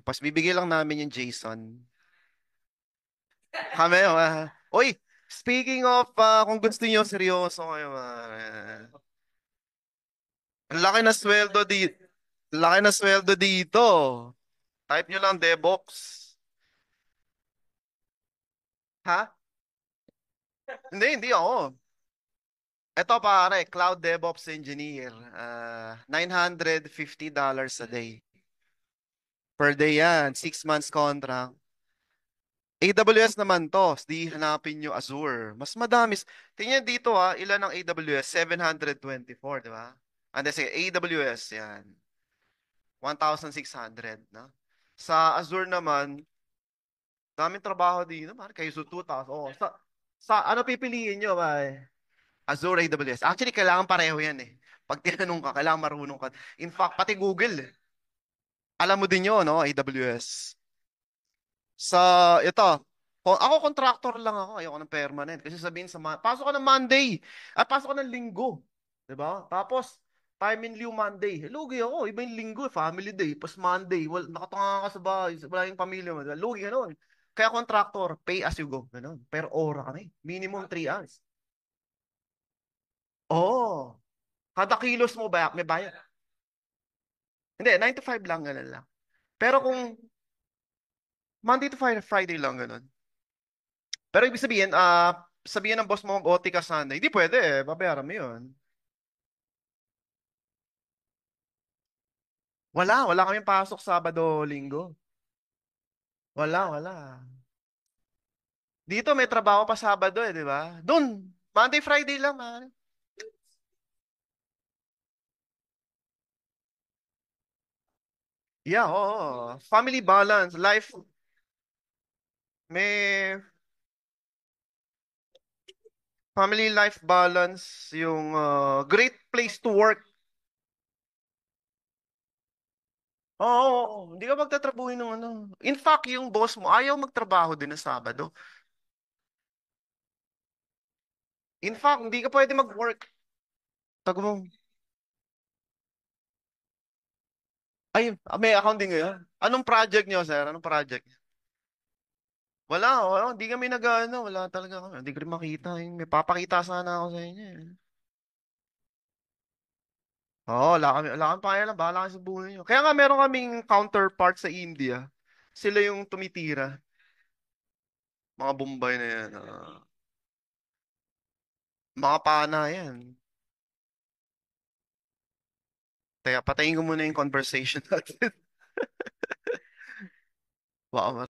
Tapos bibigay lang namin yung JSON. Kami, uy, speaking of, kung gusto niyo seryoso kayo, ang laki na sweldo dito. Laki na sweldo dito. Type nyo lang DevOps. Ha? Hindi ako. Ito pare, Cloud DevOps Engineer. $950 a day. Per day yan. 6 months contract. AWS naman to. Di hanapin nyo Azure. Mas madami. Tingnan dito ilan ang AWS? 724, di ba? Hindi, sige, AWS yan. 1,600, no? Sa Azure naman, daming trabaho dito, man. Kayo sa 2,000. Oh, sa ano pipiliin nyo, ba? Azure, AWS. Actually, kailangan pareho yan eh. Pag tinanong ka, kailangan marunong ka. In fact, pati Google, alam mo din yun, no? AWS. Sa, ito, kung ako contractor lang ako, ayoko ng permanent. Kasi sabihin pasok ka ng Monday, at pasok ka ng Linggo. 'Di ba? Tapos, time in lieu Monday. Lugi ako, iba yung Linggo, family day. Pas Monday, nakatanga ka sa bahay, wala yung pamilya mo. Lugi ka nun. Kaya contractor, pay as you go. Ganun. Per hora kami. Minimum 3 hours. Oo. Kada kilos mo ba, may bayad. Hindi, 9 to 5 lang, ganun lang. Pero kung Monday to Friday lang, ganun. Pero ibig sabihin, sabihin ng boss mo mag-OT ka sana. Hindi pwede eh. Babayaran mo yun. Wala kaming pasok Sabado, Linggo. Wala. Dito may trabaho pa Sabado eh, di ba? Doon, Monday, Friday lang, man. Yeah, oo. Family balance, life, may family life balance, yung great place to work. Oo, hindi ka magtatrabuhin ng ano. In fact, yung boss mo, ayaw magtrabaho din na Sabado. In fact, hindi ka pwede mag-work. Tago mo, ay, may accounting ngayon. Anong project niyo, sir? Anong project? Wala, hindi kami nag-ano, wala talaga kami. Hindi ko rin makita. May papakita sana ako sa inyo. Oo, wala kami pakialam. Bahala kayo sa buhay niyo. Kaya nga meron kaming counterpart sa India. Sila yung tumitira. Mga Bombay na yan. Mga pana yan. Kaya patayin ko muna yung conversation natin. Baka